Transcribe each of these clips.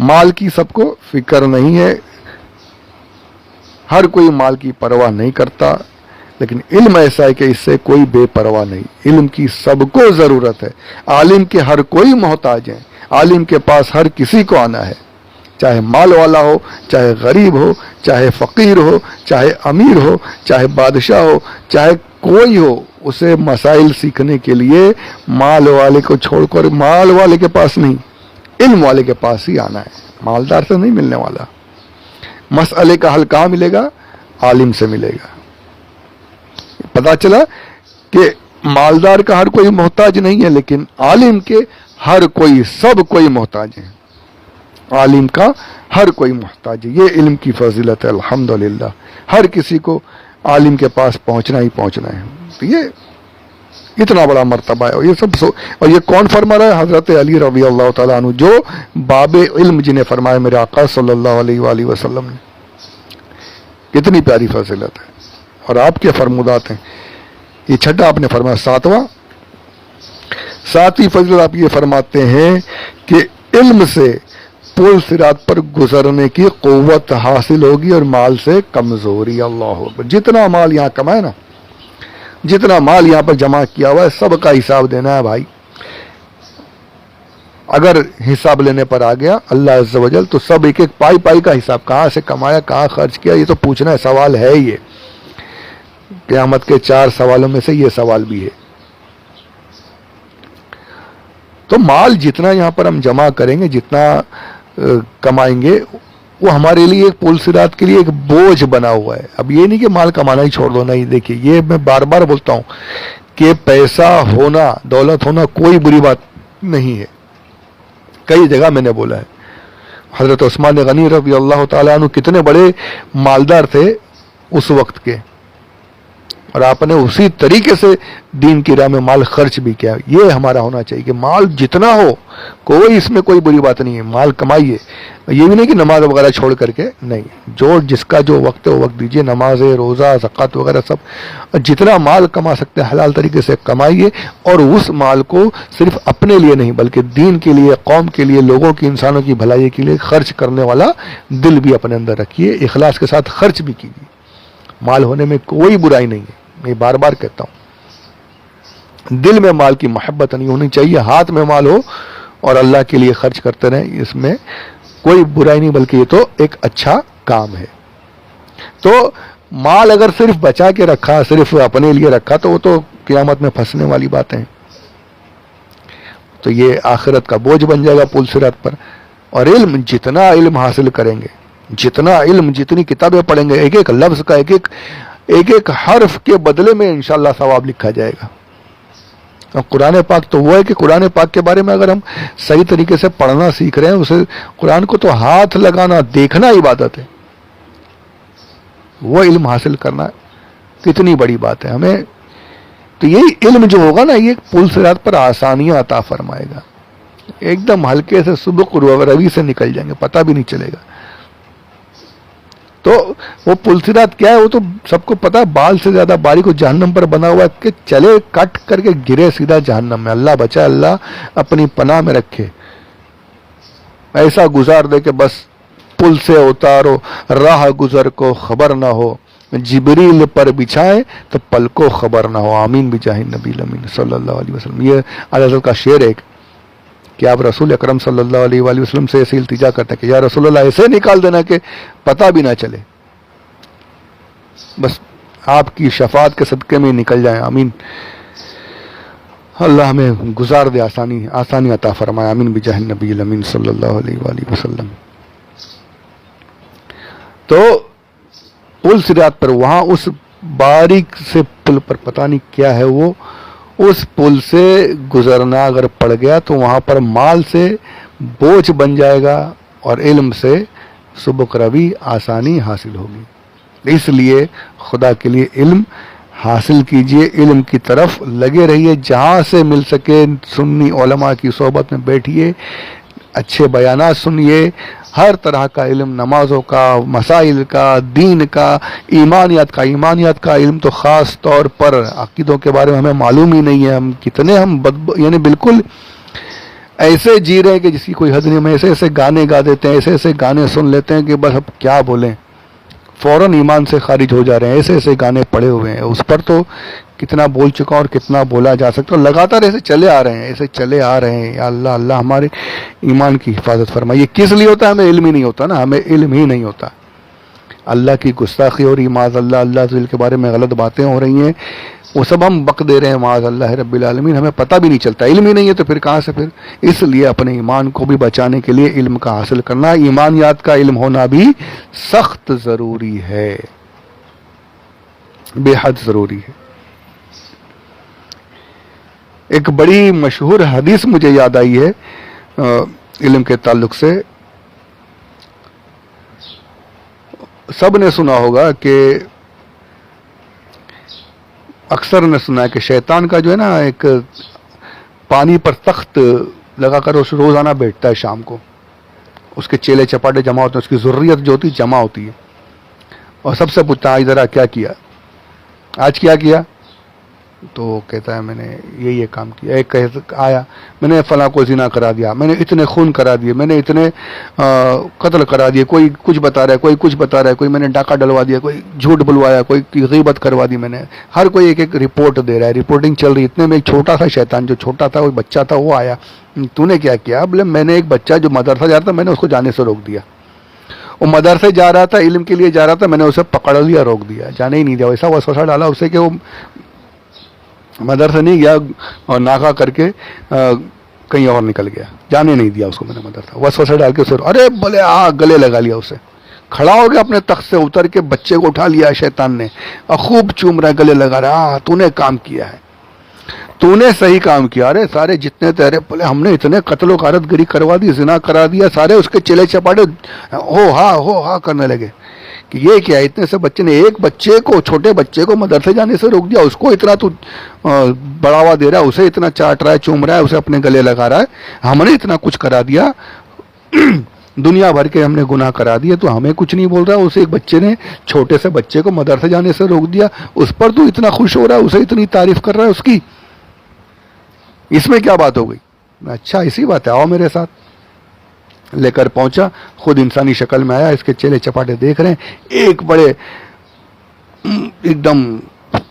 مال کی سب کو فکر نہیں ہے، ہر کوئی مال کی پرواہ نہیں کرتا، لیکن علم ایسا ہے کہ اس سے کوئی بے پرواہ نہیں۔ علم کی سب کو ضرورت ہے، عالم کے ہر کوئی محتاج ہے، عالم کے پاس ہر کسی کو آنا ہے، چاہے مال والا ہو، چاہے غریب ہو، چاہے فقیر ہو، چاہے امیر ہو، چاہے بادشاہ ہو، چاہے کوئی ہو، اسے مسائل سیکھنے کے لیے مال والے کو چھوڑ کر مال والے کے پاس نہیں، علم والے کے پاس ہی آنا ہے، مالدار سے نہیں ملنے والا۔ مسئلے کا حل کہاں ملے گا؟ عالم سے ملے گا۔ پتا چلا کہ مالدار کا ہر کوئی محتاج نہیں ہے، لیکن عالم کے ہر کوئی، سب کوئی محتاج ہے، عالم کا ہر کوئی محتاج ہے۔ یہ علم کی فضیلت ہے، الحمدللہ۔ ہر کسی کو عالم کے پاس پہنچنا ہی پہنچنا ہے، تو یہ اتنا بڑا مرتبہ ہے۔ اور یہ سب اور یہ کون فرما رہا ہے؟ حضرت علی رضی اللہ تعالیٰ عنہ، جو باب علم جنہیں فرمایا میرے آقا صلی اللہ علیہ وآلہ وسلم نے۔ کتنی پیاری فضیلت ہے، اور آپ کے فرمودات ہیں۔ یہ چھٹا آپ نے فرمایا۔ ساتویں فضیلت آپ یہ فرماتے ہیں کہ علم سے پل صراط پر گزرنے کی قوت حاصل ہوگی اور مال سے کمزوری۔ اللہ اکبر۔ جتنا مال یہاں کمائے نا، جتنا مال یہاں پر جمع کیا ہوا ہے، سب کا حساب دینا ہے بھائی۔ اگر حساب لینے پر آ گیا اللہ عز و جل، تو سب ایک ایک پائی پائی کا حساب، کہاں سے کمایا، کہاں خرچ کیا، یہ تو پوچھنا ہے، سوال ہے۔ یہ قیامت کے 4 سوالوں میں سے یہ سوال بھی ہے۔ تو مال جتنا یہاں پر ہم جمع کریں گے، جتنا کمائیں گے، وہ ہمارے لیے ایک پل صراط کے لیے ایک بوجھ بنا ہوا ہے۔ اب یہ نہیں کہ مال کمانا ہی چھوڑ دو، نہیں۔ دیکھیے، یہ میں بار بار بولتا ہوں کہ پیسہ ہونا، دولت ہونا کوئی بری بات نہیں ہے، کئی جگہ میں نے بولا ہے۔ حضرت عثمان غنی رضی اللہ تعالیٰ عنہ کتنے بڑے مالدار تھے اس وقت کے، اور آپ نے اسی طریقے سے دین کی راہ میں مال خرچ بھی کیا۔ یہ ہمارا ہونا چاہیے کہ مال جتنا ہو، کوئی اس میں کوئی بری بات نہیں ہے، مال کمائیے۔ یہ بھی نہیں کہ نماز وغیرہ چھوڑ کر کے، نہیں، جو جس کا جو وقت ہے وہ وقت دیجیے، نماز، روزہ، زکوٰۃ وغیرہ سب، جتنا مال کما سکتے ہیں حلال طریقے سے کمائیے، اور اس مال کو صرف اپنے لیے نہیں بلکہ دین کے لیے، قوم کے لیے، لوگوں کی، انسانوں کی بھلائی کے لیے خرچ کرنے والا دل بھی اپنے اندر رکھیے، اخلاص کے ساتھ خرچ بھی کیجیے۔ مال ہونے میں کوئی برائی نہیں ہے، میں بار بار کہتا ہوں۔ دل میں مال کی محبت نہیں ہونی چاہیے، ہاتھ میں مال ہو اور اللہ کے لیے خرچ کرتے رہیں، اس میں کوئی برائی نہیں، بلکہ یہ تو ایک اچھا کام ہے۔ تو مال اگر صرف بچا کے رکھا، صرف اپنے لیے رکھا، تو وہ تو قیامت میں پھنسنے والی باتیں ہیں، تو یہ آخرت کا بوجھ بن جائے گا پل صراط پر۔ اور علم، جتنا علم حاصل کریں گے، جتنا علم، جتنی کتابیں پڑھیں گے، ایک ایک لفظ کا، ایک ایک حرف کے بدلے میں انشاءاللہ ثواب لکھا جائے گا۔ اور قرآن پاک تو وہ ہے کہ قرآن پاک کے بارے میں اگر ہم صحیح طریقے سے پڑھنا سیکھ رہے ہیں، اسے قرآن کو تو ہاتھ لگانا، دیکھنا عبادت ہے، وہ علم حاصل کرنا کتنی بڑی بات ہے ہمیں۔ تو یہ علم جو ہوگا نا، یہ پل صراط پر آسانیاں عطا فرمائے گا، ایک دم ہلکے سے سبق روی سے نکل جائیں گے، پتہ بھی نہیں چلے گا۔ تو وہ پل صراط کیا ہے، وہ تو سب کو پتا ہے، بال سے زیادہ باریک جہنم پر بنا ہوا ہے کہ چلے کٹ کر کے گرے سیدھا جہنم میں۔ اللہ بچائے، اللہ اپنی پناہ میں رکھے، ایسا گزار دے کہ بس پل سے اتارو، راہ گزر کو خبر نہ ہو، جبریل پر بچھائے تو پل کو خبر نہ ہو۔ آمین بجاہ نبی الامین صلی اللہ علیہ وسلم۔ یہ اعلیٰ حضرت کا شعر ہے کہ آپ رسول اکرم صلی اللہ علیہ وآلہ وسلم سے ایسے التجا کرتے ہیں کہ یا رسول اللہ ایسے نکال دینا کہ پتہ بھی نہ چلے، بس آپ کی شفاعت کے صدقے میں نکل جائیں۔ آمین۔ اللہ ہمیں گزار دے، آسانی عطا فرمائے۔ آمین بجاہ نبی الامین صلی اللہ علیہ وآلہ وسلم۔ تو پل صراط پر، وہاں اس باریک سے پل پر، پتہ نہیں کیا ہے وہ، اس پل سے گزرنا اگر پڑ گیا تو وہاں پر مال سے بوجھ بن جائے گا اور علم سے سبق روی، آسانی حاصل ہوگی۔ اس لیے خدا کے لیے علم حاصل کیجئے، علم کی طرف لگے رہیے، جہاں سے مل سکے سنی علماء کی صحبت میں بیٹھیے، اچھے بیانات سنیے، ہر طرح کا علم، نمازوں کا، مسائل کا، دین کا، ایمانیات کا علم تو خاص طور پر، عقیدوں کے بارے میں ہمیں معلوم ہی نہیں ہے، ہم کتنے یعنی بالکل ایسے جی رہے ہیں کہ جس کی کوئی حد نہیں. ہم ایسے ایسے گانے گا دیتے ہیں, ایسے ایسے گانے سن لیتے ہیں کہ بس اب کیا بولیں, فوراً ایمان سے خارج ہو جا رہے ہیں. ایسے ایسے گانے پڑے ہوئے ہیں, اس پر تو کتنا بول چکا اور کتنا بولا جا سکتا, اور لگاتار ایسے چلے آ رہے ہیں, ایسے چلے آ رہے ہیں. یا اللہ, اللہ ہمارے ایمان کی حفاظت فرمائے. یہ کس لیے ہوتا ہے؟ ہمیں علم ہی نہیں ہوتا نا, ہمیں علم ہی نہیں ہوتا. اللہ کی گستاخی ہو رہی, معاذ اللہ, اللہ تعالی کے بارے میں غلط باتیں ہو رہی ہیں, وہ سب ہم بک دے رہے ہیں معاذ اللہ رب العالمین. ہمیں پتہ بھی نہیں چلتا, علم ہی نہیں ہے تو پھر کہاں سے پھر. اس لیے اپنے ایمان کو بھی بچانے کے لیے علم کا حاصل کرنا, ایمانیات کا علم ہونا بھی سخت ضروری ہے, بے حد ضروری ہے. ایک بڑی مشہور حدیث مجھے یاد آئی ہے علم کے تعلق سے. سب نے سنا ہوگا کہ اکثر نے سنا ہے کہ شیطان کا جو ہے نا ایک پانی پر تخت لگا کر اس روزانہ بیٹھتا ہے شام کو. اس کے چیلے چپاٹے جمع ہوتے ہیں, اس کی ضروریت جو ہوتی جمع ہوتی ہے, اور سب سے پوچھتا ہے ذرا کیا کیا آج, کیا کیا؟ تو کہتا ہے میں نے یہ کام کیا. ایک آیا, میں نے فلاں کو زنا کرا دیا, میں نے اتنے خون کرا دیے, میں نے اتنے قتل کرا دیے. کوئی کچھ بتا رہا ہے, کوئی کچھ بتا رہا ہے, کوئی میں نے ڈاکہ ڈلوا دیا, کوئی جھوٹ بلوایا, کوئی غیبت کروا دی میں نے. ہر کوئی ایک ایک رپورٹ دے رہا ہے, رپورٹنگ چل رہی. اتنے میں ایک چھوٹا سا شیطان, جو چھوٹا تھا, وہ بچہ تھا, وہ آیا. تو نے کیا کیا؟ بولے میں نے ایک بچہ جو مدرسہ جا رہا تھا, میں نے اس کو جانے سے روک دیا. وہ مدرسے جا رہا تھا, علم کے لیے جا رہا تھا, میں نے اسے پکڑ لیا, روک دیا, جانے ہی نہیں دیا. ویسا وسوسہ ڈالا اسے کہ وہ مدرسہ نہیں گیا اور ناغا کر کے کہیں اور نکل گیا. جانے نہیں دیا اس کو میں نے مدرسہ. وسوسہ ڈال کے اسے, ارے بولے گلے لگا لیا اسے. کھڑا ہو گیا اپنے تخت سے, اتر کے بچے کو اٹھا لیا شیطان نے, اور خوب چوم رہا ہے, گلے لگا رہا. تو نے کام کیا ہے, تو نے صحیح کام کیا. ارے سارے جتنے تیرے, بولے ہم نے اتنے قتل و غارت گری کروا دی, زنا کرا دیا. سارے اس کے چلے چپاٹے ہو ہا کرنے لگے کہ یہ کیا, اتنے سے بچے نے ایک بچے کو, چھوٹے بچے کو مدرسے جانے سے روک دیا. اس کو اتنا تو بڑھاوا دے رہا ہے, اسے اتنا چاٹ رہا ہے, چوم رہا ہے, اسے اپنے گلے لگا رہا ہے. ہم نے اتنا کچھ کرا دیا, دنیا بھر کے ہم نے گناہ کرا دیے, تو ہمیں کچھ نہیں بول رہا. اسے ایک بچے نے, چھوٹے سے بچے کو مدرسے جانے سے روک دیا, اس پر تو اتنا خوش ہو رہا ہے, اسے اتنی تعریف کر رہا ہے اس کی. اس میں کیا بات ہو گئی؟ اچھا اسی بات ہے, آؤ میرے ساتھ. لے کر پہنچا, خود انسانی شکل میں آیا. اس کے چیلے چپاٹے دیکھ رہے ہیں, ایک بڑے ایک دم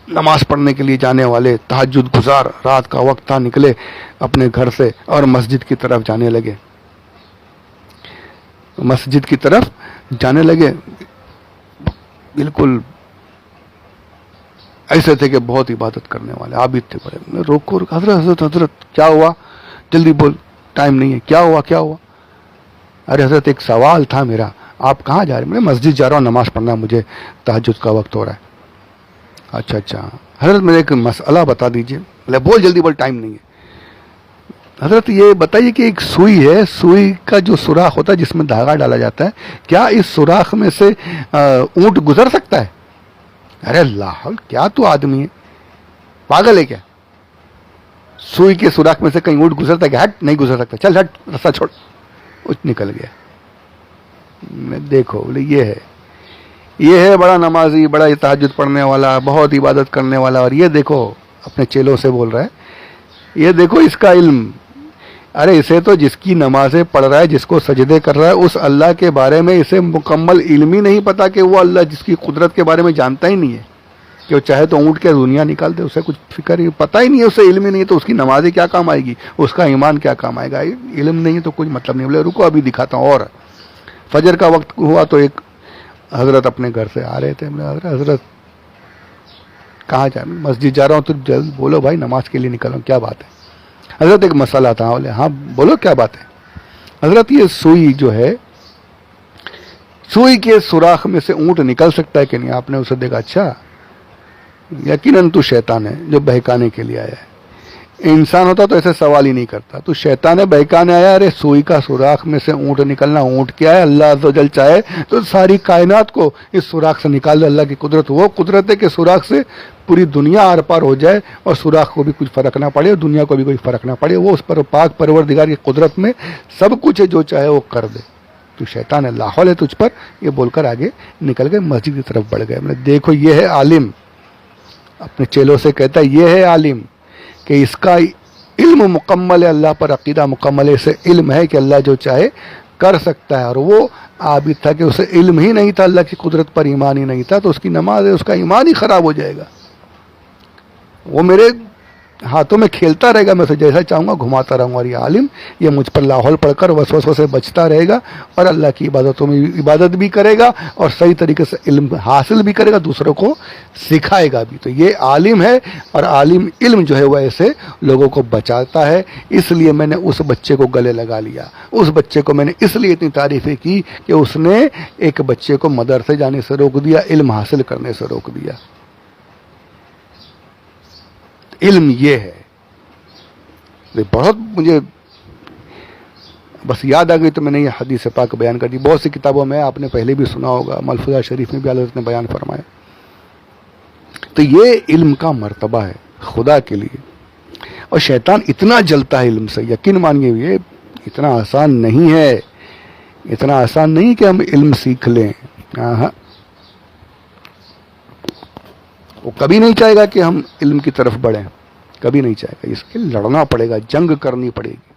نماز پڑھنے کے لیے جانے والے, تہجد گزار, رات کا وقت تھا, نکلے اپنے گھر سے اور مسجد کی طرف جانے لگے. مسجد کی طرف جانے لگے, بالکل ایسے تھے کہ بہت عبادت کرنے والے, عابد تھے بڑے. میں روکو, حضرت کیا ہوا, جلدی بول, ٹائم نہیں ہے, کیا ہوا کیا ہوا؟ ارے حضرت ایک سوال تھا میرا. آپ کہاں جا رہے ہیں؟ میں مسجد جا رہا ہوں, نماز پڑھنا ہے مجھے, تہجد کا وقت ہو رہا ہے. اچھا حضرت مجھے ایک مسئلہ بتا دیجئے. بول جلدی بول, ٹائم نہیں ہے. حضرت یہ بتائیے کہ ایک سوئی ہے, سوئی کا جو سوراخ ہوتا ہے جس میں دھاگا ڈالا جاتا ہے, کیا اس سوراخ میں سے اونٹ گزر سکتا ہے؟ ارے اللہ, کیا تو آدمی ہے, پاگل ہے کیا؟ سوئی کے سوراخ میں سے کہیں اونٹ گزرتا ہے کہ؟ ہٹ, نہیں گزر سکتا, چل ہٹ, رستہ چھوڑ. نکل گیا. میں دیکھو, بولے یہ ہے بڑا نمازی, بڑا تہجد پڑھنے والا, بہت عبادت کرنے والا, اور یہ دیکھو اپنے چیلوں سے بول رہا ہے, یہ دیکھو اس کا علم. ارے اسے تو جس کی نمازیں پڑھ رہا ہے, جس کو سجدے کر رہا ہے, اس اللہ کے بارے میں اسے مکمل علم ہی نہیں پتا کہ وہ اللہ جس کی قدرت کے بارے میں جانتا ہی نہیں ہے, کہ وہ چاہے تو اونٹ کے دنیا نکال دے, اسے کچھ فکر ہی پتہ ہی نہیں ہے, اسے علم ہی نہیں ہے, تو اس کی نمازیں کیا کام آئے گی, اس کا ایمان کیا کام آئے گا؟ علم نہیں ہے تو کوئی مطلب نہیں. بولے رکو ابھی دکھاتا ہوں. اور فجر کا وقت ہوا تو ایک حضرت اپنے گھر سے آ رہے تھے. حضرت کہاں جائیں؟ مسجد جا رہا ہوں. تو جلد بولو بھائی, نماز کے لیے نکل رہا ہوں, کیا بات ہے؟ حضرت ایک مسئلہ تھا. بولے ہاں بولو کیا بات ہے؟ حضرت یہ سوئی جو ہے, سوئی کے سوراخ میں سے اونٹ نکل سکتا ہے کہ نہیں؟ آپ نے اسے دیکھا, اچھا یقیناً تو شیطان ہے جو بہکانے کے لیے آیا ہے. انسان ہوتا تو ایسے سوال ہی نہیں کرتا, تو شیطان ہے بہکانے آیا. ارے سوئی کا سوراخ میں سے اونٹ نکلنا, اونٹ کیا ہے, اللہ عز و جل چاہے تو ساری کائنات کو اس سوراخ سے نکال دے. اللہ کی قدرت وہ قدرت ہے کہ سوراخ سے پوری دنیا آر پار ہو جائے, اور سوراخ کو بھی کچھ فرق نہ پڑے, اور دنیا کو بھی کوئی فرق نہ پڑے. وہ اس پر پاک پروردگار کی قدرت میں سب کچھ ہے, جو چاہے وہ کر دے. تو شیطان ہے, لا حول ہے تجھ پر, یہ بول کر آگے نکل گئے, مسجد کی طرف بڑھ گئے. دیکھو یہ ہے عالم, اپنے چیلوں سے کہتا ہے یہ ہے عالم, کہ اس کا علم مکمل ہے اللہ پر، عقیدہ مکمل ہے، اسے علم ہے کہ اللہ جو چاہے کر سکتا ہے، اور وہ عابد تھا کہ اسے علم ہی نہیں تھا، اللہ کی قدرت پر ایمان ہی نہیں تھا، تو اس کی نماز ہے، اس کا ایمان ہی خراب ہو جائے گا. وہ میرے ہاتھوں میں کھیلتا رہے گا، میں اسے جیسا چاہوں گا گھماتا رہوں گا، اور یہ عالم یہ مجھ پر لاحول پڑھ کر وسوسوں سے بچتا رہے گا اور اللہ کی عبادتوں میں عبادت بھی کرے گا اور صحیح طریقے سے علم حاصل بھی کرے گا، دوسروں کو سکھائے گا بھی. تو یہ عالم ہے، اور عالم علم جو ہے وہ ایسے لوگوں کو بچاتا ہے. اس لیے میں نے اس بچے کو گلے لگا لیا، اس بچے کو میں نے اس لیے اتنی تعریفیں کی کہ اس نے ایک بچے کو مدرسے جانے سے روک دیا، علم حاصل کرنے سے روک دیا. علم یہ ہے. بہت مجھے بس یاد آ گئی تو میں نے یہ حدیث پاک بیان کر دی. بہت سی کتابوں میں آپ نے پہلے بھی سنا ہوگا، ملفوظہ شریف میں بھی حضرت نے بیان فرمایا. تو یہ علم کا مرتبہ ہے خدا کے لیے. اور شیطان اتنا جلتا ہے علم سے، یقین مانیے یہ اتنا آسان نہیں ہے، اتنا آسان نہیں کہ ہم علم سیکھ لیں. وہ کبھی نہیں چاہے گا کہ ہم علم کی طرف بڑھیں، کبھی نہیں چاہے گا. اس کے لڑنا پڑے گا، جنگ کرنی پڑے گی.